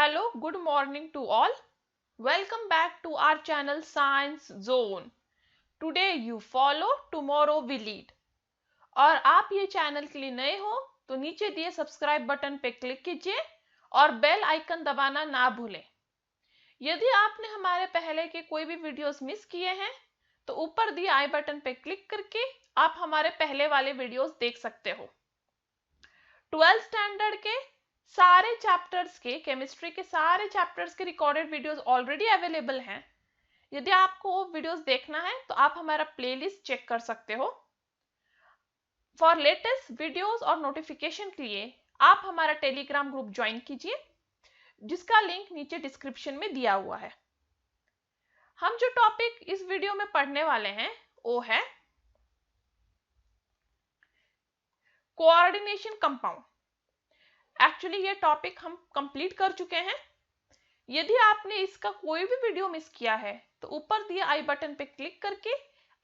Hello, good morning to all. Welcome back to our channel Science Zone. Today you follow, tomorrow we lead. और आप ये channel के लिए नए हो तो नीचे दिए सब्सक्राइब बटन पे क्लिक कीजिए और बेल आइकन दबाना ना भूलें। यदि आपने हमारे पहले के कोई भी वीडियोस मिस किए हैं तो ऊपर दिए आई बटन पे क्लिक करके आप हमारे पहले वाले वीडियोस देख सकते हो। 12th स्टैंडर्ड के सारे चैप्टर्स के केमिस्ट्री के सारे चैप्टर्स के रिकॉर्डेड वीडियोस ऑलरेडी अवेलेबल हैं। यदि आपको वो वीडियोस देखना है तो आप हमारा प्लेलिस्ट चेक कर सकते हो। फॉर लेटेस्ट वीडियोस और नोटिफिकेशन के लिए आप हमारा टेलीग्राम ग्रुप ज्वाइन कीजिए, जिसका लिंक नीचे डिस्क्रिप्शन में दिया हुआ है। हम जो टॉपिक इस वीडियो में पढ़ने वाले हैं वो है कोऑर्डिनेशन कंपाउंड। एक्चुअली ये टॉपिक हम कंप्लीट कर चुके हैं। यदि आपने इसका कोई भी वीडियो मिस किया है तो ऊपर दिए आई बटन पे क्लिक करके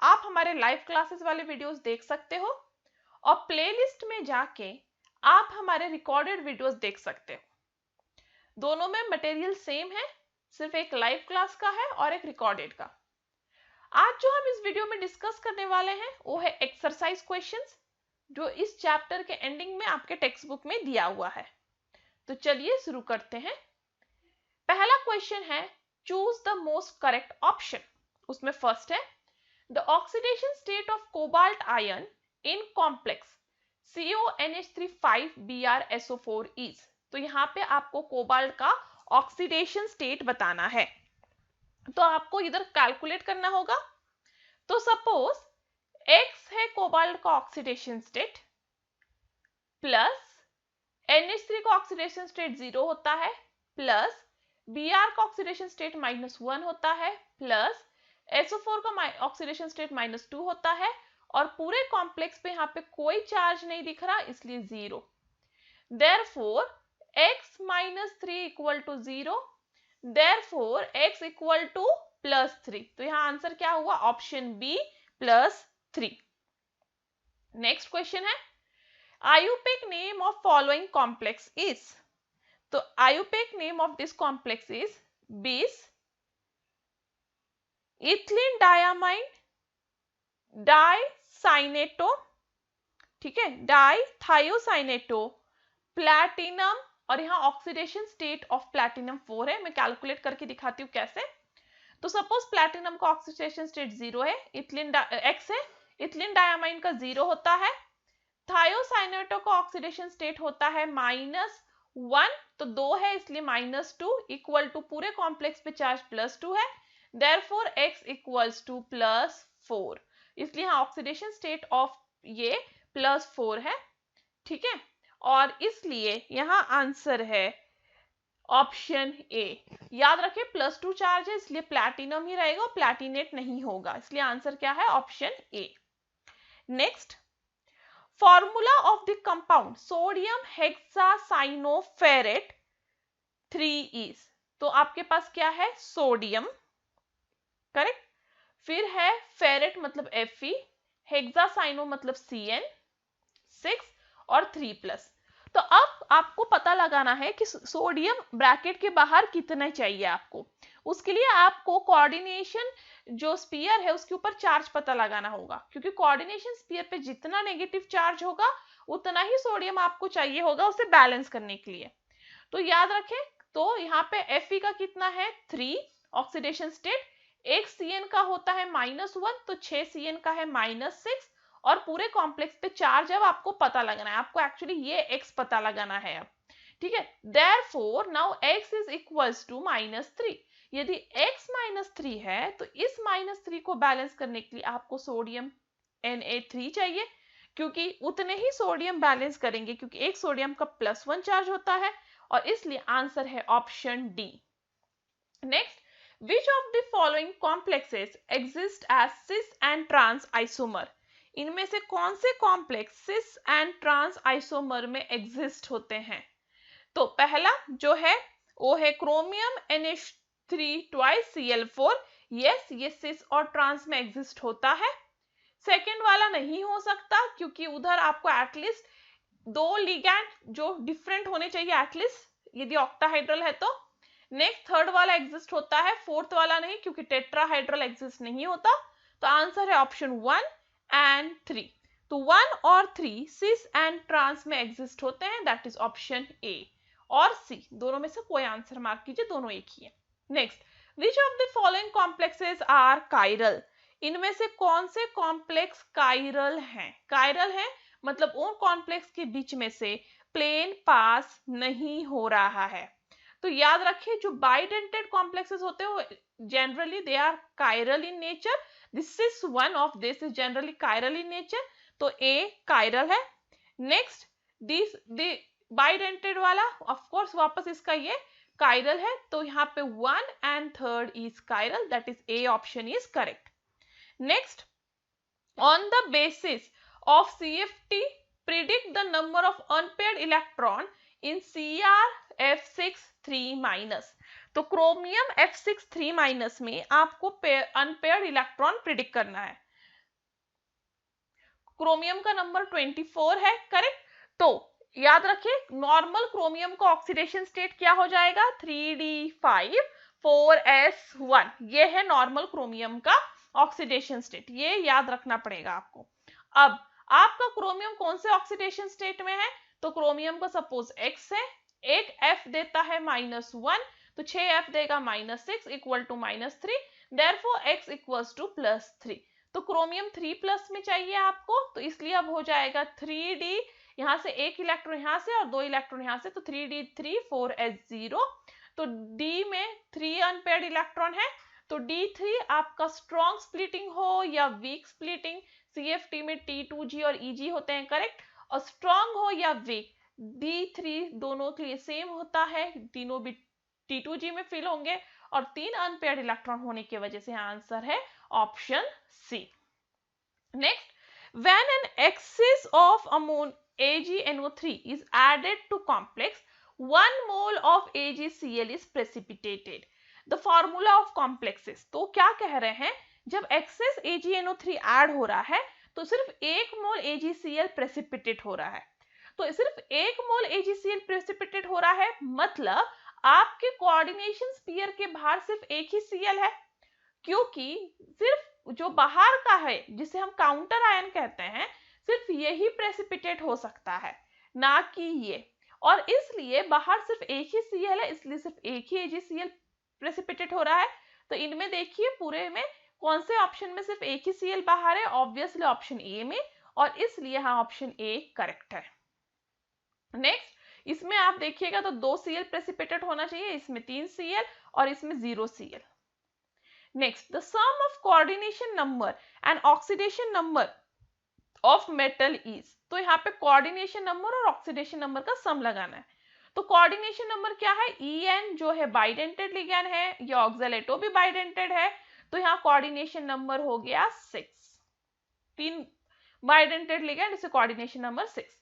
आप हमारे लाइव क्लासेस वाले वीडियोस देख सकते हो और प्लेलिस्ट में जाके आप हमारे रिकॉर्डेड वीडियोस देख सकते हो। दोनों में मटेरियल सेम है, सिर्फ एक लाइव क्लास का है और एक रिकॉर्डेड का। आज जो हम इस वीडियो में डिस्कस करने वाले हैं वो है एक्सरसाइज क्वेश्चंस, जो इस चैप्टर के एंडिंग में आपके टेक्स्ट बुक में दिया हुआ है। तो चलिए शुरू करते हैं। पहला क्वेश्चन है choose the most correct option. उसमें फर्स्ट है the oxidation state of cobalt ion in complex CONH3 5Br SO4 is. तो यहाँ पे आपको कोबाल्ट का ऑक्सीडेशन स्टेट बताना है, तो आपको इधर कैलकुलेट करना होगा। तो सपोज X है कोबाल्ट का ऑक्सीडेशन स्टेट, प्लस NH3 का ऑक्सीडेशन स्टेट 0 होता है, प्लस Br का ऑक्सीडेशन स्टेट -1 होता है, प्लस SO4 का ऑक्सीडेशन स्टेट -2 होता है, और पूरे कॉम्प्लेक्स पे यहाँ पे कोई चार्ज नहीं दिख रहा, इसलिए 0। Therefore X - 3 = 0, Therefore X = +3। तो यहाँ आंसर क्या हुआ? Option B +3। नेक्स्ट क्वेश्चन है IUPAC name of following complex is। तो IUPAC name of this complex is bis ethylene diamine डाइसाइनेटो, ठीक है, डाइथायोसाइनेटो प्लैटिनम, और यहाँ ऑक्सीडेशन स्टेट ऑफ प्लैटिनम 4 है। मैं कैलकुलेट करके दिखाती हूँ कैसे। तो सपोज प्लैटिनम का ऑक्सीडेशन स्टेट 0 है, इथिलीन X है, इथिलीन डायमाइन का 0 होता है, थायोसाइनेटो का ऑक्सीडेशन स्टेट होता है -1, तो 2 है इसलिए -2 इक्वल टू पूरे कॉम्प्लेक्स पे चार्ज +2 है, देयरफॉर X = +4, इसलिए यहाँ ऑक्सीडेशन स्टेट ऑफ ये +4 है, ठीक है। और इसलिए यहाँ आंसर है ऑप्शन ए। याद रखें +2 चार्ज है इसलिए प्लैटिनम ही रहेगा, प्लैटिनेट नहीं होगा, इसलिए आंसर क्या है? Option A. Next, formula of the compound sodium hexacyanoferrate 3 is. तो आपके पास क्या है? सोडियम, करेक्ट, फिर है फेरेट मतलब Fe, हेक्सासाइनो मतलब CN6 और 3+। तो अब आपको पता लगाना है कि सोडियम ब्रैकेट के बाहर कितना चाहिए आपको। उसके लिए आपको कोऑर्डिनेशन जो स्फीयर है उसके ऊपर चार्ज पता लगाना होगा, क्योंकि कोऑर्डिनेशन स्फीयर पे जितना नेगेटिव चार्ज होगा उतना ही सोडियम आपको चाहिए होगा उसे बैलेंस करने के लिए। तो याद रखें, तो यहाँ पे Fe का कितना है? 3 ऑक्सीडेशन स्टेट, एक CN का होता है -1, तो 6 CN का है -6, और पूरे कॉम्प्लेक्स पे चार्ज अब आपको पता लगाना है। आपको एक्चुअली ये X पता लगाना है अब, ठीक है। Therefore now X is equals to -3। यदि X -3 है तो इस -3 को बैलेंस करने के लिए आपको सोडियम Na3 चाहिए, क्योंकि उतने ही सोडियम बैलेंस करेंगे, क्योंकि एक सोडियम का +1 चार्ज होता है, और इसलिए आंसर है option D. Next, which of the following complexes exist as cis and trans isomer। इनमें से कौन से complex cis and trans isomer में एग्जिस्ट होते हैं? तो पहला जो है वो है chromium NH3 twice Cl4, yes ये सिस और ट्रांस में एग्जिस्ट होता है। सेकेंड वाला नहीं हो सकता, क्योंकि उधर आपको एटलीस्ट 2 लिगैंड जो डिफरेंट होने चाहिए एटलीस्ट, यदि ऑक्टाहाइड्रल है तो। नेक्स्ट थर्ड वाला एग्जिस्ट होता है, फोर्थ वाला नहीं, क्योंकि टेट्राहाइड्रल एग्जिस्ट नहीं होता। तो आंसर है ऑप्शन 1 एंड 3। तो 1 और 3 सिस एंड ट्रांस में एग्जिस्ट होते हैं, दैट इज ऑप्शन ए और सी, दोनों में से कोई आंसर मार्क कीजिए, दोनों एक ही है। Next, which of the following complexes are chiral? इनमें से कौन से कॉम्प्लेक्स कायरल हैं? कायरल है मतलब उन कॉम्प्लेक्स के बीच में से प्लेन पास नहीं हो रहा है। तो याद रखिए, जो बाइडेंटेड कॉम्प्लेक्सेस होते हैं वो generally they are chiral in nature. This is one of this is generally chiral in nature, तो ए कायरल है। नेक्स्ट, दिस बाइडेंटेड वाला ऑफ कोर्स वापस इसका ये कायरल है, तो यहाँ पे 1 and 3 is chiral, that is A option is correct. Next, on the basis of CFT, predict the number of unpaired electron in CrF6 3-। तो क्रोमियम F6 3- में आपको अनपेयर्ड इलेक्ट्रॉन प्रिडिक्ट करना है। क्रोमियम का नंबर 24 है, करेक्ट। तो याद रखिए, नॉर्मल क्रोमियम का ऑक्सीडेशन स्टेट क्या हो जाएगा? 3d5 4s1, ये है नॉर्मल क्रोमियम का ऑक्सीडेशन स्टेट, ये याद रखना पड़ेगा आपको। अब आपका क्रोमियम कौन से ऑक्सीडेशन स्टेट में है? तो क्रोमियम का सपोज X है, एक F देता है -1, तो 6F देगा -6 equal to -3, therefore X equals to +3। तो क्रोमियम 3+ में चाहिए आपको, तो इसलिए अब हो जाएगा 3d, यहाँ से एक इलेक्ट्रॉन यहाँ से और 2 इलेक्ट्रॉन यहाँ से, तो 3d3 4s0। तो d में 3 अनपेयर्ड इलेक्ट्रॉन है, तो D3 आपका स्ट्रॉन्ग स्प्लिटिंग हो या वीक स्प्लिटिंग, CFT में T2G और EG होते हैं, करेक्ट। और स्ट्रॉन्ग हो या वीक, D3 दोनों के लिए सेम होता है, तीनों भी T2G में फिल होंगे, और 3 अनपेयर्ड इलेक्ट्रॉन होने की वजह से आंसर है option C. Next, when an excess of AgNO3 is added to complex, 1 mole of AgCl is precipitated। The formula of complexes, तो क्या कह रहे हैं, जब एक्सेस AgNO3 ऐड हो रहा है तो सिर्फ 1 मोल AgCl प्रेसिपिटेट हो रहा है। तो सिर्फ 1 मोल AgCl प्रेसिपिटेट हो रहा है, मतलब आपके कोऑर्डिनेशन स्फीयर के बाहर सिर्फ एक ही Cl है, क्योंकि सिर्फ जो बाहर का है जिसे हम काउंटर आयन कहते हैं, सिर्फ यही प्रेसिपिटेट हो सकता है, ना कि ये। और इसलिए बाहर सिर्फ एक ही Cl है, इसलिए सिर्फ एक ही AgCl प्रेसिपिटेट हो रहा है। तो इनमें देखिए पूरे में कौन से ऑप्शन में सिर्फ एक ही Cl बाहर है? ऑब्वियसली ऑप्शन ए में, और इसलिए यहाँ ऑप्शन ए करेक्ट है। नेक्स्ट, इसमें आप देखिएगा तो 2 Cl प्रेसिपिटेट होना चाहिए, इसमें 3 Cl और इसमें 0 Cl। Next, the sum of coordination number and oxidation number of metal is, तो यहाँ पे कोऑर्डिनेशन नंबर और ऑक्सीडेशन नंबर का सम लगाना है। तो कोऑर्डिनेशन नंबर क्या है? En जो है बाइडेंटेड लिगैंड है, या ऑक्सैलेटो भी बाइडेंटेड है, तो यहाँ कोऑर्डिनेशन नंबर हो गया 6, 3 बाइडेंटेड लिगैंड, इसे कोऑर्डिनेशन नंबर 6।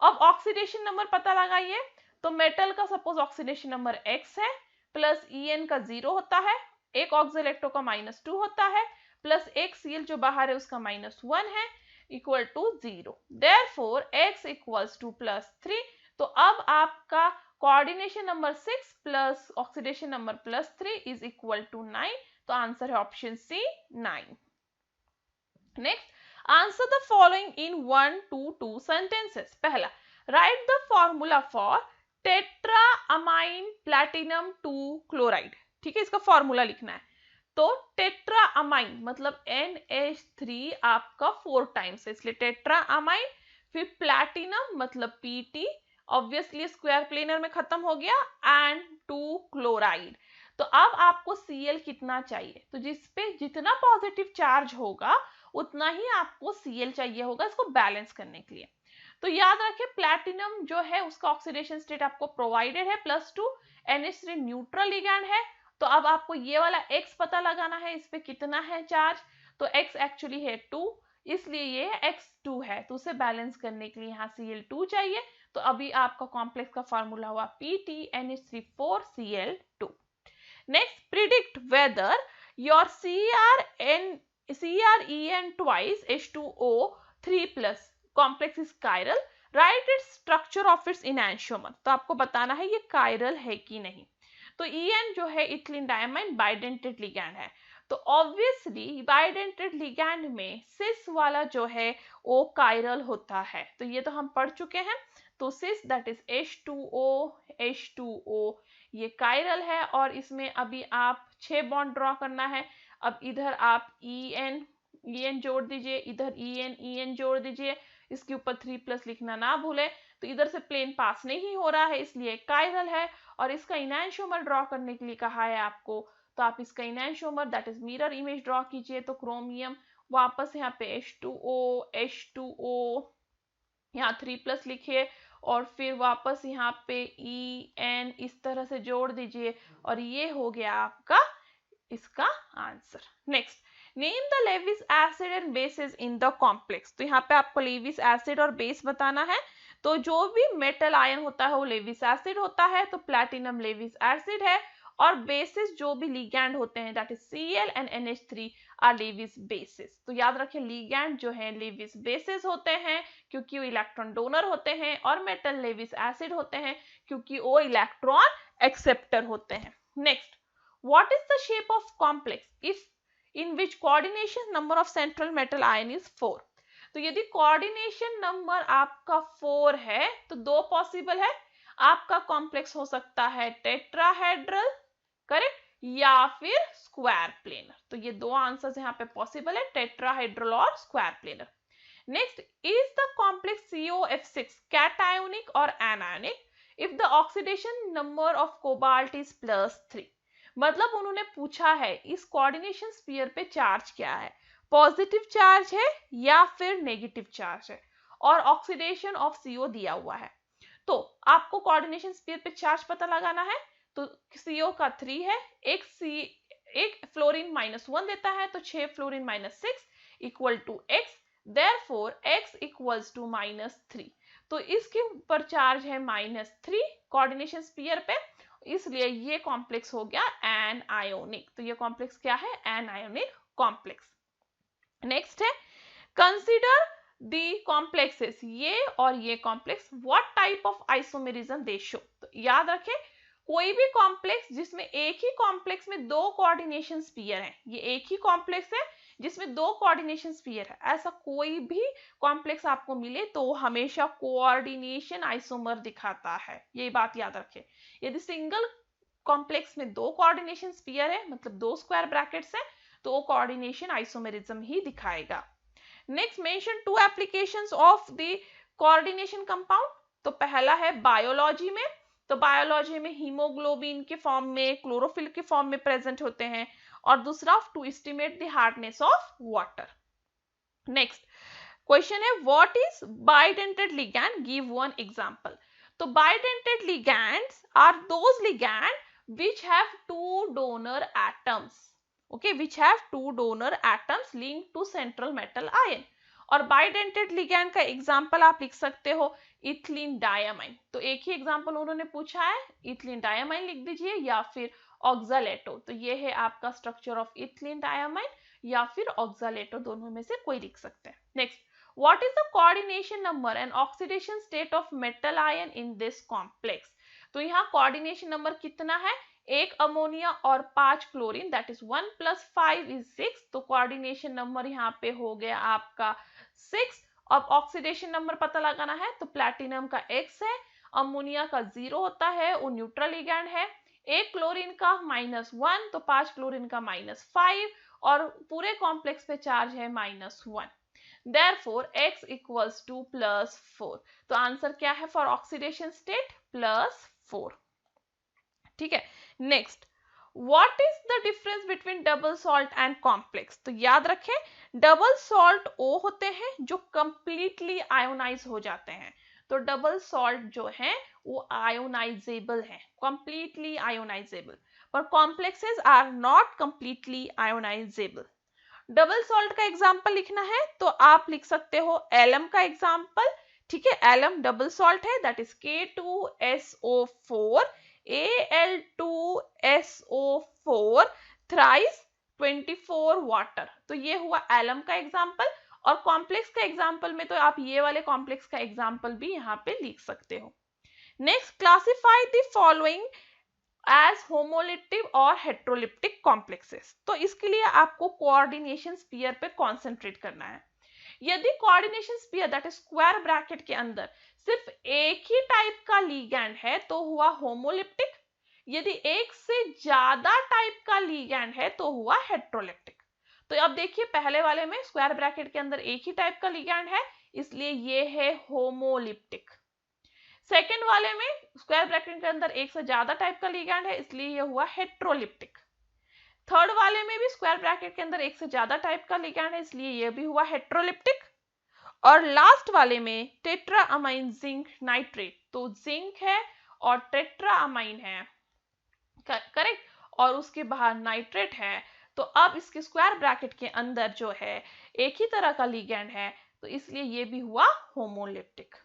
अब ऑक्सीडेशन नंबर पता लगाइए, तो मेटल का सपोज ऑक्सीडेशन नंबर X है, प्लस En का 0 होता है, एक ऑक्सैलेटो का -2 होता है, प्लस एक Cl जो बाहर है उसका -1 है, equal to 0, therefore X equals to +3। तो अब आपका coordination number 6 plus oxidation number +3 is equal to 9, तो आंसर है option C 9। Next, answer the following in 1 to 2 sentences। पहला, write the formula for tetraammine platinum 2 chloride. ठीक है, इसका formula लिखना है। तो टेट्राअमाइन मतलब NH3 आपका 4 टाइम्स है, इसलिए टेट्राअमाइन। फिर प्लैटिनम मतलब PT, ऑब्वियसली स्क्वायर प्लेनर में खत्म हो गया, एंड 2 क्लोराइड। तो अब आपको Cl कितना चाहिए? तो जिसपे जितना पॉजिटिव चार्ज होगा उतना ही आपको Cl चाहिए होगा इसको बैलेंस करने के लिए। तो याद रखें, प्लैटिनम जो है उसका ऑक्सीडेशन स्टेट आपको प्रोवाइडेड है +2, NH3 न्यूट्रल लिगैंड है। तो अब आपको ये वाला X पता लगाना है, इस पे कितना है चार्ज, तो X एक्चुअली है 2, इसलिए ये X2 है, तो उसे बैलेंस करने के लिए यहाँ Cl2 चाहिए। तो अभी आपका कॉम्प्लेक्स का फॉर्मूला हुआ PTNH3 4Cl2। Next, predict whether your CrEn twice H2O3+ complex is chiral, write its structure of its enantiomer. तो आपको बताना है ये कायरल है कि नहीं। तो EN जो है इथिलीन डायमाइन बाइडेंटेड लिगैंड है। तो ऑब्वियसली बाइडेंटेड लिगैंड में सिस वाला जो है वो कायरल होता है, तो ये तो हम पढ़ चुके हैं। तो सिस दैट इज H2O ये कायरल है, और इसमें अभी आप 6 बॉन्ड ड्रॉ करना है। अब इधर आप EN जोड़ दीजिए, इधर EN जोड़ दीजिए, इसके ऊपर 3+ लिखना ना भूले। तो इधर से प्लेन पास नहीं हो रहा है, इसलिए कायरल है। और इसका इनैंशियोमर ड्रॉ करने के लिए कहा है आपको, तो आप इसका enantiomer that is mirror image draw कीजिए। तो क्रोमियम वापस यहाँ पे H2O यहाँ 3+ लिखिए, और फिर वापस यहाँ पे EN इस तरह से जोड़ दीजिए, और ये हो गया आपका इसका answer. Next, name the Lewis acid and bases in the complex. तो यहाँ पे आपको लेविस एसिड और बेस बताना है। तो जो भी मेटल आयन होता है वो लेविस एसिड होता है, तो प्लैटिनम लेविस एसिड है। और बेसिस जो भी लिगैंड होते हैं that is Cl and NH3 are Lewis bases. तो याद रखें लिगैंड जो है लेविस बेसिस होते हैं क्योंकि वो इलेक्ट्रॉन डोनर होते हैं, और मेटल लेविस एसिड होते हैं क्योंकि वो इलेक्ट्रॉन एक्सेप्टर होते हैं। Next, what is the shape of complex if in which coordination number of central metal ion is 4? तो यदि कोऑर्डिनेशन नंबर आपका 4 है तो दो पॉसिबल है, आपका कॉम्प्लेक्स हो सकता है टेट्राहेड्रल, करेक्ट, या फिर स्क्वायर प्लेनर। तो ये दो आंसर्स यहाँ पे पॉसिबल है, टेट्राहेड्रल और square planar. Next, is the complex COF6 cationic और anionic if the oxidation number of cobalt is +3? मतलब उन्होंने पूछा है इस कोऑर्डिनेशन स्फीयर पे चार्ज क्या है, पॉजिटिव चार्ज है या फिर नेगेटिव चार्ज है, और ऑक्सीडेशन ऑफ CO दिया हुआ है। तो आपको कोऑर्डिनेशन स्फीयर पे चार्ज पता लगाना है। तो CO का 3 है, एक फ्लोरीन -1 देता है, तो 6 fluorine -6 equal to X, therefore X equals to -3। तो इसके ऊपर चार्ज है -3 कोऑर्डिनेशन स्फीयर पे, इसलिए ये कॉम्प्लेक्स हो गया एनायोनिक। तो ये कॉम्प्लेक्स क्या है, एनायोनिक कॉम्प्लेक्स। नेक्स्ट है, कंसीडर द कॉम्प्लेक्सेस, ये और ये complex, what type of isomerism they show. तो याद रखें कोई भी कॉम्प्लेक्स जिसमें एक ही कॉम्प्लेक्स में दो कोऑर्डिनेशन स्फीयर हैं, ये एक ही कॉम्प्लेक्स है जिसमें दो कोऑर्डिनेशन स्फीयर है, ऐसा कोई भी कॉम्प्लेक्स आपको मिले तो वो हमेशा कोऑर्डिनेशन आइसोमर दिखाता है, ये बात याद रखें। यदि सिंगल कॉम्प्लेक्स में दो कोऑर्डिनेशन स्फीयर है, मतलब दो स्क्वायर ब्रैकेट्स है, तो वो कोऑर्डिनेशन आइसोमेरिज्म ही दिखाएगा। Next, mention 2 applications of the coordination compound. तो पहला है बायोलॉजी में, तो बायोलॉजी में हीमोग्लोबिन के फॉर्म में, क्लोरोफिल के फॉर्म में प्रेजेंट होते हैं, और दूसरा to estimate the hardness of water. Next question है, what is bidentate ligand, give one example. तो bidentate ligands are those ligand which have two donor atoms, okay, which have two donor atoms linked to central metal ion। और bidentate ligand का example आप लिख सकते हो ethylene diamine. तो एक ही example उन्होंने पूछा है, इथिलीन डायमाइन लिख दीजिए या फिर ऑक्सालेटो। तो ये है आपका स्ट्रक्चर ऑफ इथिलीन डायमाइन या फिर ऑक्सालेटो, दोनों में से कोई लिख सकते हैं। Next, what is the coordination number and oxidation state of metal ion in this complex. तो यहाँ कोऑर्डिनेशन नंबर कितना है, एक अमोनिया और 5 क्लोरीन, दैट इज 1 + 5 = 6। तो कोऑर्डिनेशन नंबर यहाँ पे हो गया आपका 6। अब ऑक्सीडेशन नंबर पता लगाना है, तो प्लैटिनम का X है, अमोनिया का 0 होता है, वो न्यूट्रल लिगैंड है, एक क्लोरीन का -1, तो 5 क्लोरीन का -5, और पूरे कॉम्प्लेक्स पे चार्ज है -1, देयरफॉर X इक्वल्स टू +4। तो आंसर क्या है फॉर ऑक्सीडेशन स्टेट, +4। ठीक है। Next, what is the difference between double salt and complex. तो याद रखें डबल सॉल्ट वो होते हैं जो कंप्लीटली आयोनाइज हो जाते हैं, तो डबल सॉल्ट जो है वो आयोनाइजेबल है, कंप्लीटली आयोनाइजेबल, पर complexes are not completely ionizable. Double salt का एग्जांपल लिखना है तो आप लिख सकते हो एलम का एग्जांपल, ठीक है, एलम डबल सॉल्ट है, that is K2SO4 Al2SO4 thrice 24 water. तो ये हुआ एलम का एग्जांपल, और कॉम्प्लेक्स का एग्जांपल में तो आप ये वाले कॉम्प्लेक्स का एग्जांपल भी यहाँ पे लिख सकते हो। Next, classify the following as homoleptic और हेट्रोलिप्टिक कॉम्प्लेक्सेस। तो इसके लिए आपको कोऑर्डिनेशन स्फीयर पे कॉन्सेंट्रेट करना है। यदि coordination sphere that is square bracket के अंदर सिर्फ एक ही टाइप का लिगैंड है तो हुआ होमोलिप्टिक, यदि एक से ज्यादा टाइप का लिगैंड है तो हुआ हेट्रोलिप्टिक। तो अब देखिए पहले वाले में स्क्वायर ब्रैकेट के अंदर एक ही टाइप का लिगैंड है, इसलिए ये है होमोलिप्टिक। सेकेंड वाले में स्क्वायर ब्रैकेट के अंदर एक से ज्यादा टाइप का लिगैंड है, इसलिए ये हुआ हेट्रोलिप्टिक। थर्ड वाले में भी स्क्वायर ब्रैकेट के अंदर एक से ज्यादा टाइप का लिगैंड है, इसलिए ये भी हुआ हेट्रोलिप्टिक। और लास्ट वाले में टेट्रा अमाइन जिंक नाइट्रेट, तो जिंक है और टेट्रा अमाइन है, करेक्ट, और उसके बाहर नाइट्रेट है, तो अब इसके स्क्वायर ब्रैकेट के अंदर जो है एक ही तरह का लिगैंड है, तो इसलिए ये भी हुआ homoleptic.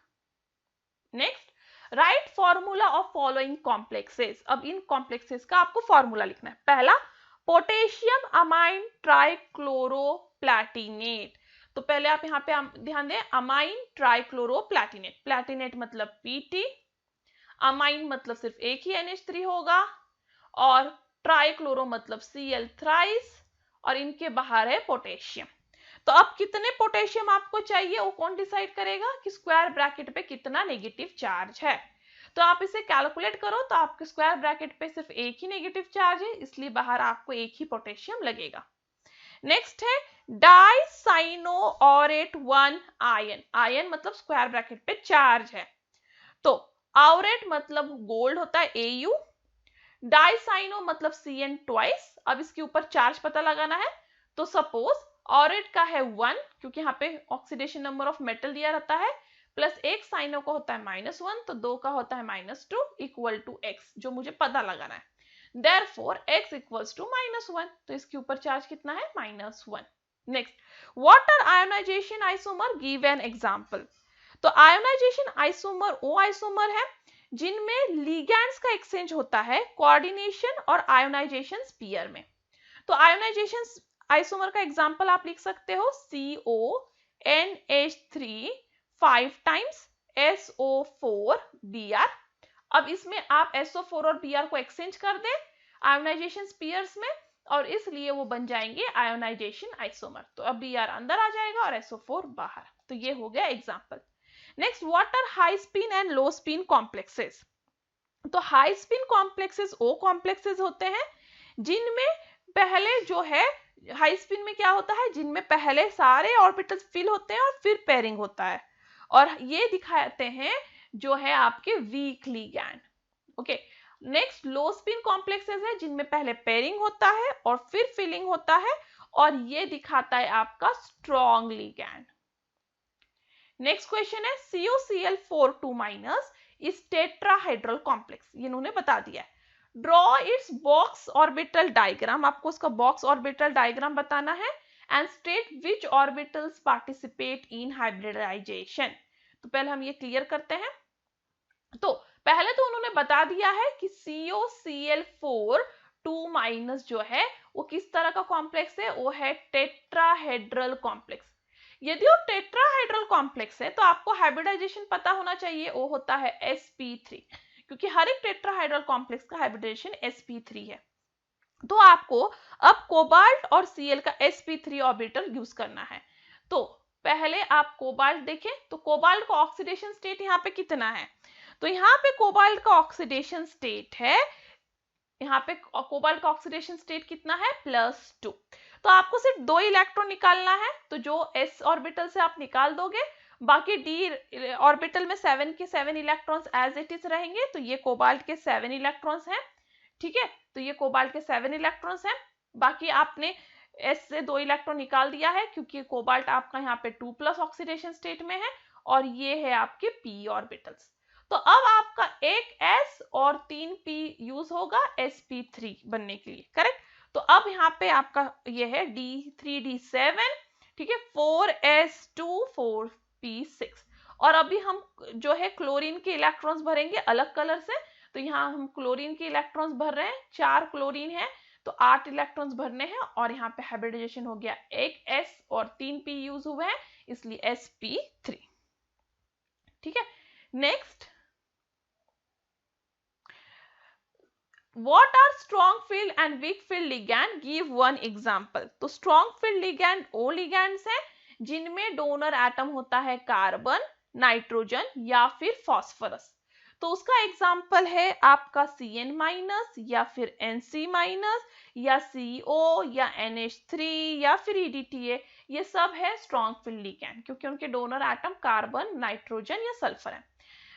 Next, write formula of following complexes. अब इन कॉम्प्लेक्सेस का आपको फॉर्मूला लिखना है। पहला, पोटेशियम अमाइन ट्राइक्लोरोप्लैटिनेट। तो पहले आप यहाँ पे ध्यान दें, अमाइन ट्राइक्लोरोप्लैटिनेट, प्लैटिनेट मतलब Pt, अमाइन मतलब सिर्फ एक ही NH3 होगा, और ट्राइक्लोरो मतलब Cl थ्राइस, और इनके बाहर है पोटेशियम। तो अब कितने पोटेशियम आपको चाहिए वो कौन डिसाइड करेगा कि स्क्वायर ब्रैकेट पे कितना नेगेटिव चार्ज है। तो आप इसे कैलकुलेट करो तो आपके स्क्वायर ब्रैकेट पे सिर्फ एक ही नेगेटिव चार्ज है, इसलिए बाहर आपको एक ही पोटेशियम लगेगा। नेक्स्ट है डाइसाइनोऑरेट 1 आयन, आयन मतलब स्क्वायर ब्रैकेट पे चार्ज है, तो ऑरेट मतलब गोल्ड होता है Au, डाइसाइनो मतलब Cn ट्वाइस। अब इसके ऊपर चार्ज पता लगाना है, तो सपोज ऑरेट का है 1, क्योंकि यहाँ पे ऑक्सीडेशन नंबर ऑफ मेटल दिया रहता है, प्लस एक साइनो का होता है -1, तो 2 का होता है -2 इक्वल टू x, जो मुझे पता लगाना है। Therefore x इक्वल्स टू -1, तो इसके ऊपर चार्ज कितना है -1। Next, water ionization isomer, give an example. तो आयोनाइजेशन आइसोमर वो आइसोमर है जिनमें लिगैंड्स का एक्सचेंज होता है कोऑर्डिनेशन और आयोनाइजेशन स्फीयर में। तो आयोनाइजेशन आइसोमर का एग्जांपल आप लिख सकते हो CONH3 5 टाइम्स SO4 Br। अब इसमें आप SO4 और Br को एक्सचेंज कर दें आयोनाइजेशन स्फीयर्स में, और इसलिए वो बन जाएंगे आयोनाइजेशन आइसोमर। तो अब Br अंदर आ जाएगा और SO4 बाहर। तो ये हो गया example. Next, what are high spin and low spin complexes. तो हाई स्पिन कॉम्प्लेक्सेस वो कॉम्प्लेक्सेस होते हैं जिनमें पहले जो है, हाई स्पिन में क्या होता है, जिनमें पहले सारे ऑर्बिटल्स फिल होते हैं और फिर पेयरिंग होता है, और ये दिखाते हैं जो है आपके weak ligand. Okay, next low spin complexes है जिनमें पहले पेयरिंग होता है और फिर फिलिंग होता है, और ये दिखाता है आपका स्ट्रॉन्ग लिगैंड। नेक्स्ट क्वेश्चन है COCl4 इस टेट्राहेड्रल कॉम्प्लेक्स, ये इन्होंने बता दिया है। Draw its box orbital diagram, आपको उसका बॉक्स ऑर्बिटल डायग्राम बताना है, and state which orbitals participate in hybridization. तो पहले हम ये क्लियर करते हैं। तो पहले तो उन्होंने बता दिया है कि COCl4 जो है वो किस तरह का कॉम्प्लेक्स है, वो है टेट्राहेड्रल कॉम्प्लेक्स। यदि वो टेट्राहेड्रल कॉम्प्लेक्स है तो आपको हाइब्रिडाइजेशन पता होना चाहिए, वो होता है sp3, क्योंकि हर एक टेट्राहेड्रल कॉम्प्लेक्स का हाइब्रिडाइजेशन sp3 है। तो आपको अब कोबाल्ट और Cl का sp3 ऑर्बिटल यूज करना है। तो पहले आप कोबाल्ट देखें, तो कोबाल्ट का ऑक्सीडेशन स्टेट यहाँ पे कितना है, तो यहाँ पे कोबाल्ट का ऑक्सीडेशन स्टेट है, यहाँ पे कोबाल्ट का ऑक्सीडेशन स्टेट कितना है +2। तो आपको सिर्फ 2 इलेक्ट्रॉन निकालना है, तो जो s ऑर्बिटल से आप निकाल दोगे, बाकी d ऑर्बिटल में 7 के 7 इलेक्ट्रॉन्स एज इट इज रहेंगे, तो ये कोबाल्ट के 7 इलेक्ट्रॉन्स हैं। ठीक है, तो ये कोबाल्ट के 7 इलेक्ट्रॉन्स हैं। बाकी आपने s से 2 इलेक्ट्रॉन निकाल दिया है क्योंकि कोबाल्ट आपका यहाँ पे 2+ ऑक्सीडेशन स्टेट में है, और ये है आपके p ऑर्बिटल्स। तो अब आपका एक s और 3 p यूज होगा sp3 बनने के लिए, करेक्ट। तो अब यहाँ पे आपका ये है D3D7, ठीक है, 4s2 4p6। और अभी हम जो है क्लोरीन के इलेक्ट्रॉन्स भरेंगे अलग कलर से, तो यहाँ हम क्लोरीन के इलेक्ट्रॉन्स भर रहे हैं, 4 क्लोरीन है तो 8 इलेक्ट्रॉन्स भरने हैं, और यहाँ पे हाइब्रिडाइजेशन हो गया, एक s और 3 p यूज हुए हैं, इसलिए sp3। ठीक है, next What are strong field and weak field ligand? Give one example. तो strong field ligand वो ligands हैं जिनमें डोनर एटम होता है कार्बन, नाइट्रोजन या फिर फॉस्फोरस। तो उसका एग्जाम्पल है आपका Cn माइनस या फिर Nc माइनस या CO या NH3 या फिर EDTA। ये सब है स्ट्रॉन्ग फील्ड लिगैंड क्योंकि उनके डोनर एटम कार्बन, नाइट्रोजन या सल्फर है।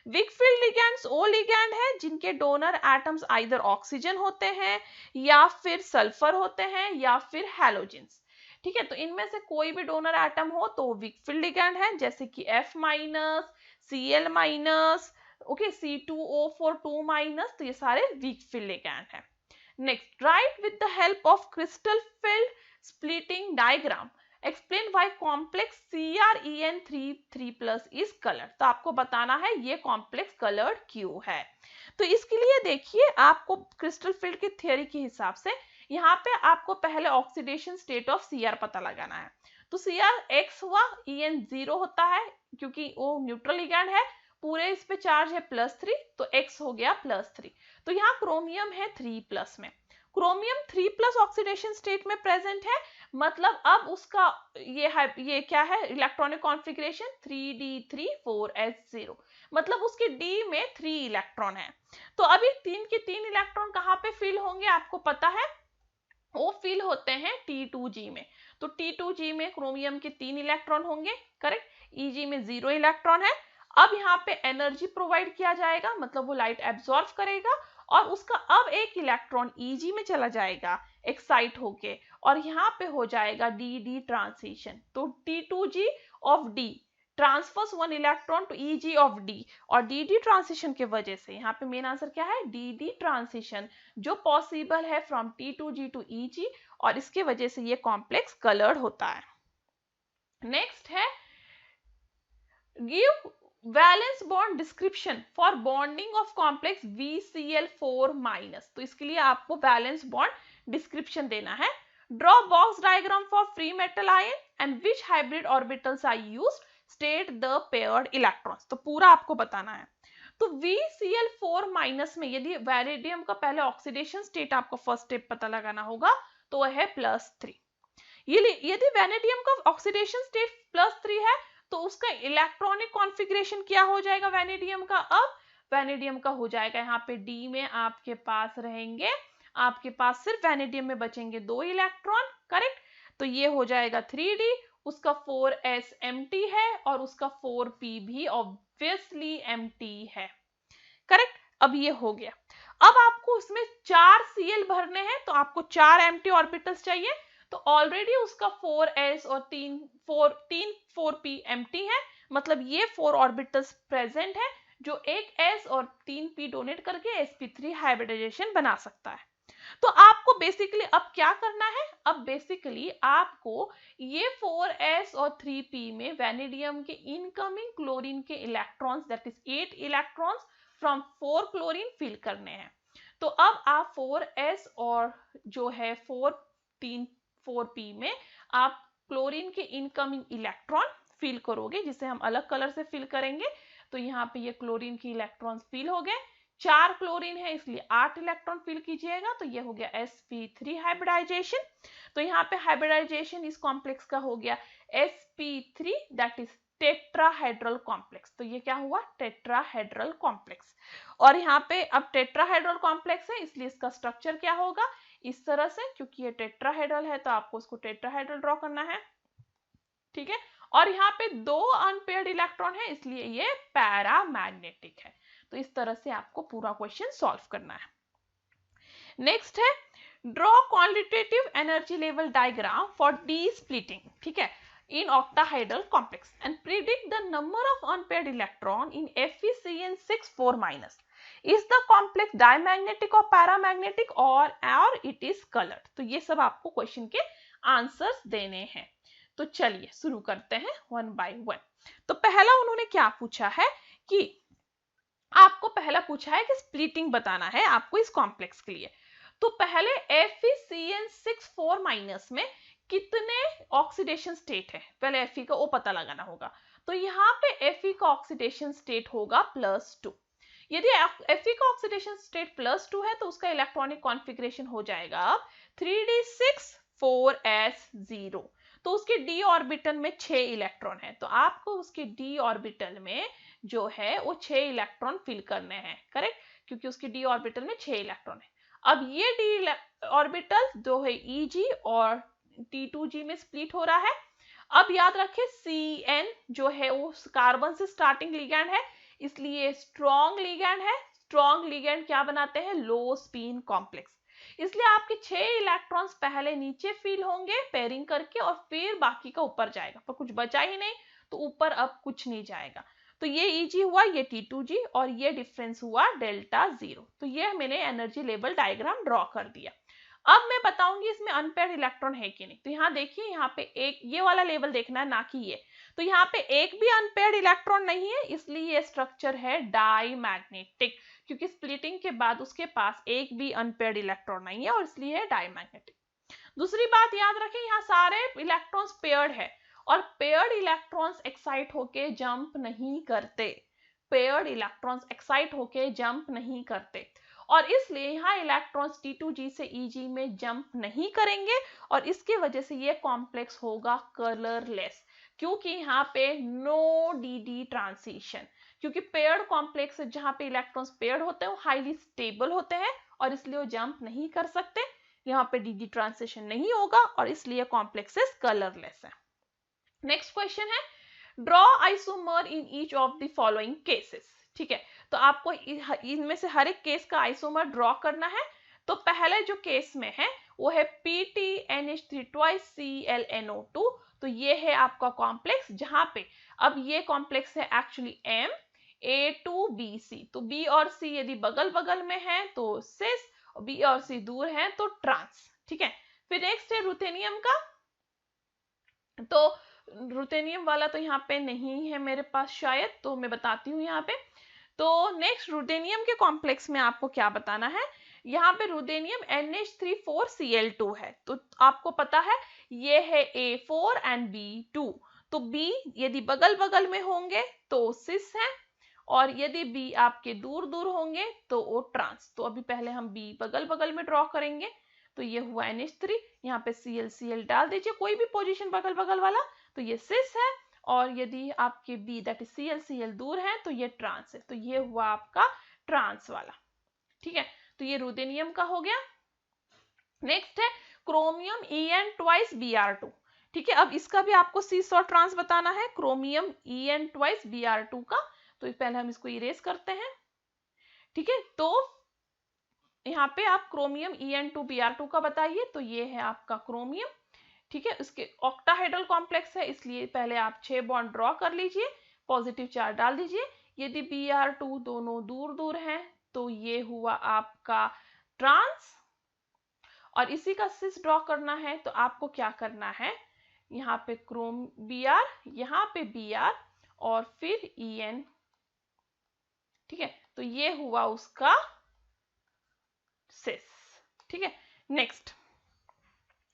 वीक फील्ड लिगैंड्स वो लिगैंड है जिनके डोनर एटम्स आइदर ऑक्सीजन होते हैं या फिर सल्फर होते हैं या फिर हैलोजेंस। ठीक है, तो इनमें से कोई भी डोनर एटम हो तो वीक फील्ड लिगैंड है, जैसे कि F minus, Cl minus, okay, C2O4 2 minus, तो ये सारे वीक फील्ड लिगैंड है। Next, right with the help of crystal field splitting diagram explain why complex CrEn3 is coloured. तो आपको बताना है ये कॉम्प्लेक्स कलर्ड क्यों है। तो इसके लिए देखिए आपको क्रिस्टल फील्ड की थ्योरी के हिसाब से यहाँ पे आपको पहले ऑक्सीडेशन स्टेट ऑफ Cr पता लगाना है। तो Cr X हुआ, En 0 होता है क्योंकि वो न्यूट्रल लिगैंड है, पूरे इस पे चार्ज है +3, तो X हो गया +3। तो यहाँ क्रोमियम है 3+ में, क्रोमियम 3+ ऑक्सीडेशन स्टेट में प्रेजेंट है, मतलब अब उसका ये क्या है इलेक्ट्रॉनिक कॉन्फ़िगरेशन 3d3 4s0, मतलब उसके d में 3 इलेक्ट्रॉन है। तो अभी 3 के 3 इलेक्ट्रॉन कहाँ पे फिल होंगे आपको पता है, वो फिल होते हैं T2G में। तो T2G में क्रोमियम के 3 इलेक्ट्रॉन होंगे, करेक्ट। Eg में 0 इलेक्ट्रॉन है। अब यहाँ पे एनर्जी प्रोवाइड किया जाएगा, मतलब वो लाइट एब्जॉर्ब करेगा और उसका अब एक इलेक्ट्रॉन Eg में चला जाएगा एक्साइट होके, और यहाँ पे हो जाएगा dd ट्रांजिशन। तो T2G of D transfers 1 electron to Eg of D, और dd ट्रांजिशन के वजह से यहाँ पे मेन आंसर क्या है, dd ट्रांजिशन जो पॉसिबल है फ्रॉम T2G टू Eg, और इसके वजह से ये कॉम्प्लेक्स कलर्ड होता है। नेक्स्ट है give valence bond description for bonding of complex VCl4-। तो इसके लिए आपको वैलेंस बॉन्ड डिस्क्रिप्शन देना है। Draw box diagram for free metal ion and which hybrid orbitals are used, state the paired electrons. तो पूरा आपको बताना है। तो VCl4- में यदि वैनेडियम का पहले ऑक्सीडेशन स्टेट आपको फर्स्ट स्टेप पता लगाना होगा तो वह है +3। यदि वैनेडियम का ऑक्सीडेशन स्टेट +3 है तो उसका इलेक्ट्रॉनिक कॉन्फ़िगरेशन क्या हो जाएगा वैनेडियम का, अब वैनेडियम का हो जाएगा यहाँ पे D में आपके पास रहेंगे, आपके पास सिर्फ वैनेडियम में बचेंगे 2 इलेक्ट्रॉन, करेक्ट। तो ये हो जाएगा 3D, उसका 4s empty है और उसका 4p भी ऑब्वियसली empty है, करेक्ट। अब ये हो गया। अब आपको उसमें 4 Cl भरने हैं तो आपको 4 empty ऑर्बिटल्स चाहिए। तो ऑलरेडी उसका 4s और 3 4p empty है, मतलब ये 4 ऑर्बिटल्स प्रेजेंट है जो एक s और 3p डोनेट करके sp3 हाइब्रिडाइजेशन बना सकता है। तो आपको बेसिकली अब क्या करना है, अब बेसिकली आपको ये 4s और 3p में वैनेडियम के इनकमिंग क्लोरीन के electrons that is 8 electrons from 4 chlorine fill करने हैं। तो अब आप 4s और जो है 4p में आप क्लोरीन के इनकमिंग इलेक्ट्रॉन फिल करोगे, जिसे हम अलग कलर से फिल करेंगे। तो यहाँ पे ये क्लोरीन के इलेक्ट्रॉन्स फिल हो गए, 4 क्लोरीन है इसलिए 8 इलेक्ट्रॉन फिल कीजिएगा, तो ये हो गया sp3 हाइब्रिडाइजेशन। तो यहाँ पे हाइब्रिडाइजेशन इस कॉम्प्लेक्स का हो गया sp3 that is tetrahedral complex. तो ये क्या हुआ, टेट्राहेड्रल कॉम्प्लेक्स। और यहाँ पे अब टेट्राहेड्रल कॉम्प्लेक्स है इसलिए इसका स्ट्रक्चर क्या होगा, इस तरह से, क्योंकि ये टेट्राहेड्रल है तो आपको उसको टेट्राहेड्रल ड्रॉ करना है, ठीक है। और यहाँ पे 2 अनपेयर्ड इलेक्ट्रॉन है इसलिए ये पैरामैग्नेटिक है। तो इस तरह से आपको पूरा क्वेश्चन सॉल्व करना है। नेक्स्ट है draw quantitative energy level diagram for D splitting, ठीक है, in octahedral complex and predict the number of unpaired electron in FeCN6 4-. Is the complex diamagnetic or paramagnetic or it is colored? तो ये सब आपको question के answers देने हैं। तो चलिए शुरू करते हैं 1 by 1। तो पहला उन्होंने क्या पूछा है कि आपको पहला पूछा है कि स्प्लिटिंग बताना है आपको इस कॉम्प्लेक्स के लिए। तो पहले FeCN6 4- में कितने ऑक्सीडेशन स्टेट है, पहले Fe का वो पता लगाना होगा। तो यहाँ पे Fe का ऑक्सीडेशन स्टेट होगा +2, यदि Fe का ऑक्सीडेशन स्टेट +2 है तो उसका इलेक्ट्रॉनिक कॉन्फ़िगरेशन हो जाएगा अब 3d6 4s0। तो उसके d ऑर्बिटल में 6 इलेक्ट्रॉन है, तो आपको उसके d ऑर्बिटल में जो है वो 6 इलेक्ट्रॉन फिल करने हैं, करेक्ट, क्योंकि उसके d ऑर्बिटल में 6 इलेक्ट्रॉन है। अब ये d ऑर्बिटल जो है Eg और T2g में स्प्लिट हो रहा है। अब याद रखें Cn जो है वो कार्बन से स्टार्टिंग लिगैंड है, इसलिए स्ट्रॉन्ग लिगैंड है। स्ट्रॉन्ग लिगैंड क्या बनाते हैं? लो स्पिन कॉम्प्लेक्स। इसलिए आपके 6 इलेक्ट्रॉन्स पहले नीचे फिल होंगे पेयरिंग करके और फिर बाकी का ऊपर जाएगा, पर कुछ बचा ही नहीं तो ऊपर अब कुछ नहीं जाएगा। तो ये Eg हुआ, ये T2g और ये डिफरेंस हुआ डेल्टा 0। तो ये मैंने एनर्जी लेवल डायग्राम ड्रॉ कर दिया। अब मैं बताऊंगी इसमें अनपेयर्ड इलेक्ट्रॉन है कि नहीं। तो यहाँ देखिए, यहाँ पे एक ये वाला लेवल देखना है, ना कि ये। तो यहाँ पे एक भी अनपेयर्ड इलेक्ट्रॉन नहीं है, इसलिए ये स्ट्रक्चर है डाईमैग्नेटिक, क्योंकि स्प्लिटिंग के बाद उसके पास एक भी अनपेयर्ड इलेक्ट्रॉन नहीं है और इसलिए डाईमैग्नेटिक। दूसरी बात याद रखें, यहाँ सारे इलेक्ट्रॉन्स पेयर्ड है और पेयर्ड इलेक्ट्रॉन्स एक्साइट होके जंप नहीं करते। पेयर्ड इलेक्ट्रॉन्स एक्साइट होके जंप नहीं करते और इसलिए यहाँ इलेक्ट्रॉन्स T2g से Eg में जंप नहीं करेंगे और इसकी वजह से ये कॉम्प्लेक्स होगा कलरलेस, क्योंकि यहाँ पे नो dd ट्रांजिशन, क्योंकि पेयर्ड कॉम्प्लेक्स जहाँ पे इलेक्ट्रॉन्स पेयर्ड होते हैं वो हाईली स्टेबल होते हैं और इसलिए वो जंप नहीं कर सकते। यहाँ पे dd ट्रांजिशन नहीं होगा और इसलिए कॉम्प्लेक्सेस कलरलेस है। नेक्स्ट क्वेश्चन है, draw isomer in each of the following cases. ठीक है, तो आपको इनमें से हर एक केस का आइसोमर ड्रॉ करना है। तो पहले जो केस में है वो है PTNH3 twice ClNO2। तो ये है आपका कॉम्प्लेक्स, जहां पे अब ये कॉम्प्लेक्स है एक्चुअली MA2BC। तो B और C यदि बगल बगल में है तो सिस, और B और C दूर है तो ट्रांस। ठीक है, फिर नेक्स्ट है रुथेनियम का। तो रुथेनियम वाला तो यहाँ पे नहीं है मेरे पास शायद, तो मैं बताती हूँ यहाँ पे। तो नेक्स्ट रुथेनियम के कॉम्प्लेक्स में आपको क्या बताना है, यहाँ पे रुथेनियम NH3 4Cl2 है। तो आपको पता है ये है A4 एंड B2। तो B यदि बगल बगल में होंगे तो सिस है और यदि B आपके दूर दूर होंगे तो वो ट्रांस। तो अभी पहले हम B बगल बगल में ड्रॉ करेंगे। तो ये हुआ NH3, यहाँ पे Cl डाल दीजिए कोई भी पोजीशन बगल बगल वाला, तो ये सिस है। और यदि आपके B दैट इज Cl दूर है तो ये ट्रांस है। तो ये हुआ आपका ट्रांस वाला। ठीक है, तो ये रुथेनियम का हो गया। नेक्स्ट है क्रोमियम En ट्वाइस Br2। ठीक है, अब इसका भी आपको सिस और ट्रांस बताना है, क्रोमियम En ट्वाइस Br2 का। तो पहले हम इसको इरेज करते हैं। ठीक है, तो यहाँ पे आप क्रोमियम En2Br2 का बताइए। तो ये है आपका क्रोमियम। ठीक है, इसके ऑक्टाहेड्रल कॉम्प्लेक्स है, इसलिए पहले आप 6 बॉन्ड ड्रॉ कर लीजिए, पॉजिटिव चार्ज डाल दीजिए। यदि Br2 दोनों दूर दूर हैं तो ये हुआ आपका ट्रांस। और इसी का सिस ड्रॉ करना है तो आपको क्या करना है, यहाँ पे क्रोम Br, यहाँ पे Br और फिर En। ठीक है, तो ये हुआ उसका सिस। ठीक है, next,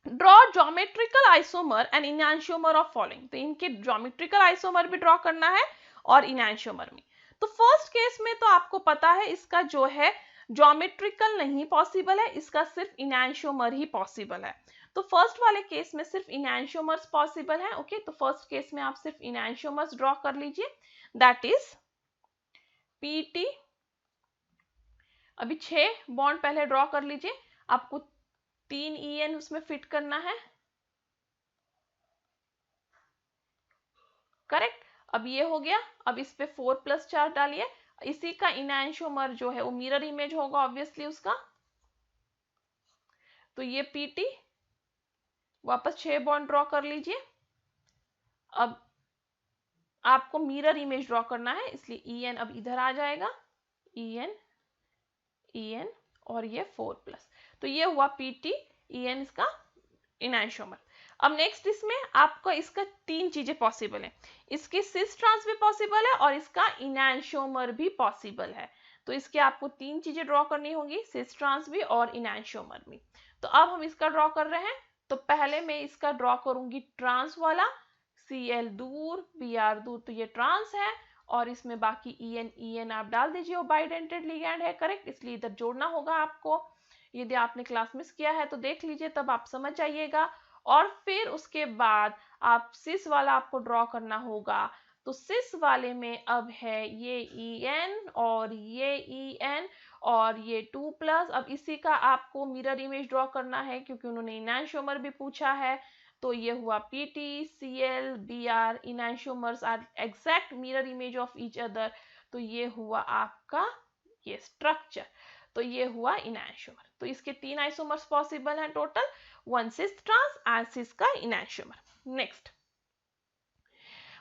draw geometrical isomer and enantiomer of following. तो इनके ज्योमेट्रिकल आइसोमर भी ड्रॉ करना है और इनैंशियोमर में। तो फर्स्ट केस में तो आपको पता है इसका जो है ज्योमेट्रिकल नहीं पॉसिबल है, इसका सिर्फ इनैंशियोमर ही पॉसिबल है। तो फर्स्ट वाले केस में सिर्फ इनैंशियोमर्स पॉसिबल है। ओके, तो फर्स्ट केस में आप सिर्फ इनैंशियोमर्स ड्रॉ कर लीजिए, दैट इज PT। अभी 6 बॉन्ड पहले ड्रॉ कर लीजिए, आपको 3 En उसमें फिट करना है, करेक्ट। अब ये हो गया, अब इस पे 4+ चार्ज डालिए। इसी का इनैंशियोमर जो है वो मिरर इमेज होगा ऑब्वियसली उसका। तो ये PT, वापस 6 बॉन्ड ड्रॉ कर लीजिए। अब आपको मिरर इमेज ड्रॉ करना है, इसलिए En अब इधर आ जाएगा, En और ये 4+। तो ये हुआ PT En इसका इनैंशियोमर। अब नेक्स्ट इसमें आपको इसका 3 चीजें पॉसिबल है, इसकी सिस ट्रांस भी पॉसिबल है और इसका इनैंशियोमर भी पॉसिबल है। तो इसके आपको 3 चीजें ड्रॉ करनी होगी, सिस ट्रांस भी और इनैंशियोमर भी। तो अब हम इसका ड्रॉ कर रहे हैं। तो पहले मैं इसका ड्रॉ करूंगी ट्रांस वाला, Cl दूर Br दूर, तो ये ट्रांस है। और इसमें बाकी EN आप डाल दीजिए, वो बाइडेंटेड लिगैंड है, करेक्ट, इसलिए इधर जोड़ना होगा आपको। यदि आपने क्लास मिस किया है तो देख लीजिए, तब आप समझ जाइएगा। और फिर उसके बाद आप सिस वाला आपको ड्रॉ करना होगा। तो सिस वाले में अब है ये EN और ये EN और ये 2+। अब इसी का आपको मिरर इमेज ड्रॉ करना है, क्योंकि उन्होंने इनैंशियोमर भी पूछा है। तो ये हुआ PT, Cl, Br, enantiomers are exact mirror image of each other. तो ये हुआ आपका ये स्ट्रक्चर, तो ये हुआ इनैंशियोमर। तो इसके 3 आइसोमर्स पॉसिबल हैं total, 1 cis trans and cis का enantiomer. Next,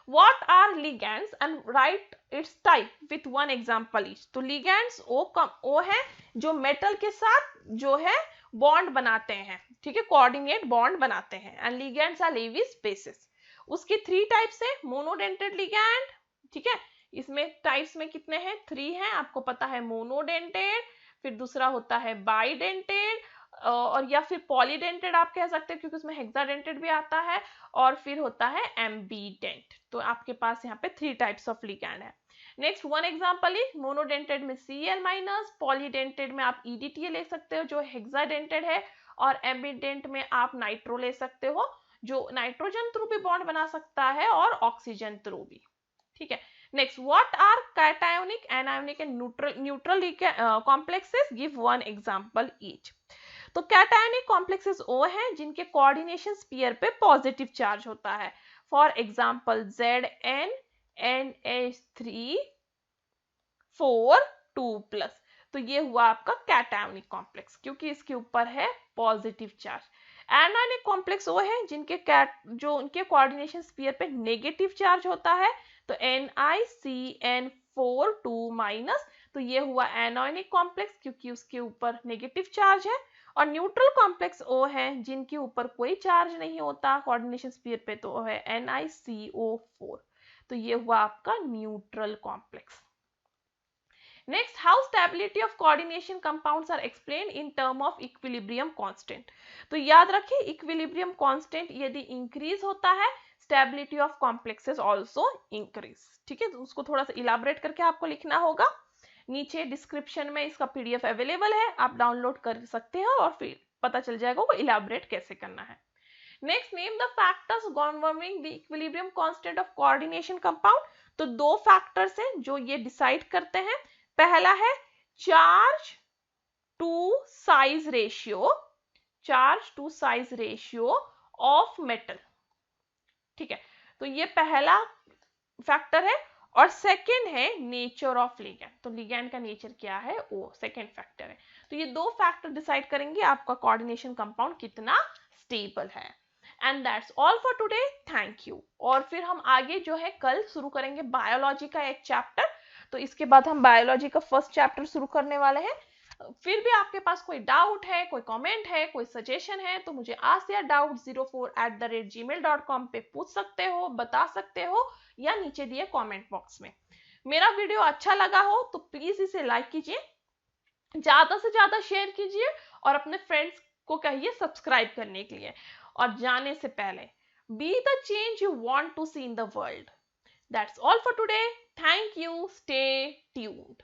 what are ligands and write its type with one example each। तो ligands O है जो मेटल के साथ जो है बॉन्ड बनाते हैं, ठीक है, कोऑर्डिनेट बॉन्ड बनाते हैं। And ligands are Lewis bases. उसकी 3 टाइप्स है, मोनोडेंटेड लिगैंड, ठीक है, इसमें टाइप्स में कितने हैं, 3 हैं, आपको पता है, मोनोडेंटेड, फिर दूसरा होता है बाइडेंटेड, और या फिर पॉलीडेंटेड आप कह सकते हैं, क्योंकि उसमें हेक्साडेंटेड भी आता है, और फिर होता है एम्बीडेंट। तो आपके पास यहाँ पे 3 टाइप्स ऑफ लिगैंड है। Next, one example is monodentate में Cl-, पॉलीडेंटेड में आप EDTA ले सकते हो जो हेक्साडेंटेड है, और एम्बीडेंट में आप नाइट्रो ले सकते हो जो नाइट्रोजन थ्रू भी बॉन्ड बना सकता है और ऑक्सीजन थ्रू भी, ठीक है। Next, what are cationic, anionic and neutral complexes, give one example each. तो कैटायनिक कॉम्प्लेक्सेस वो हैं जिनके कोऑर्डिनेशन स्फीयर पे पॉजिटिव चार्ज होता है। For example ZnNH3 4 2+। तो ये हुआ आपका कैटायनिक कॉम्प्लेक्स, क्योंकि इसके ऊपर है पॉजिटिव चार्ज। एनायनिक कॉम्प्लेक्स वो है जिनके जो उनके कोऑर्डिनेशन स्फीयर पे नेगेटिव चार्ज होता है। तो NiCN4 2-। तो ये हुआ एनायनिक कॉम्प्लेक्स, क्योंकि उसके ऊपर नेगेटिव चार्ज है। और न्यूट्रल कॉम्प्लेक्स वो है जिनके ऊपर कोई चार्ज नहीं होता कोऑर्डिनेशन स्फीयर पे, तो वो है NiCO4। तो ये हुआ आपका neutral complex. Next, how stability of coordination compounds are explained in term of equilibrium constant. तो याद रखिए, इक्विलिब्रियम कांस्टेंट यदि इंक्रीज होता है, stability of complexes also increase, ठीक है। तो उसको थोड़ा सा इलाबोरेट करके आपको लिखना होगा। नीचे डिस्क्रिप्शन में इसका PDF अवेलेबल है, आप डाउनलोड कर सकते हो और फिर पता चल जाएगा वो इलाबोरेट कैसे करना है। Next, name the factors governing the equilibrium constant of coordination compound. तो 2 फैक्टर्स हैं जो ये डिसाइड करते हैं। पहला है charge to size ratio of metal, ठीक है। तो ये पहला फैक्टर है। और सेकंड है नेचर ऑफ लिगैंड। तो लिगैंड का नेचर क्या है, वो सेकंड फैक्टर है। तो ये 2 फैक्टर डिसाइड करेंगे आपका कोऑर्डिनेशन कंपाउंड कितना स्टेबल है। And that's all for today, thank you. और फिर हम आगे जो है कल शुरू करेंगे बायोलॉजी का एक चैप्टर। तो इसके बाद हम बायोलॉजी का फर्स्ट चैप्टर शुरू करने वाले हैं। फिर भी आपके पास कोई डाउट है, कोई कमेंट है, कोई सजेशन है, तो मुझे askyadoubts04@gmail.com पे पूछ सकते हो, बता सकते हो, या नीचे दिए कमेंट बॉक्स में। मेरा वीडियो अच्छा लगा हो तो प्लीज इसे लाइक कीजिए, ज्यादा से ज्यादा शेयर कीजिए, और अपने फ्रेंड्स को कहिए सब्सक्राइब करने के लिए। और जाने से पहले, be the change you want to see in the world. That's all for today, thank you, stay tuned.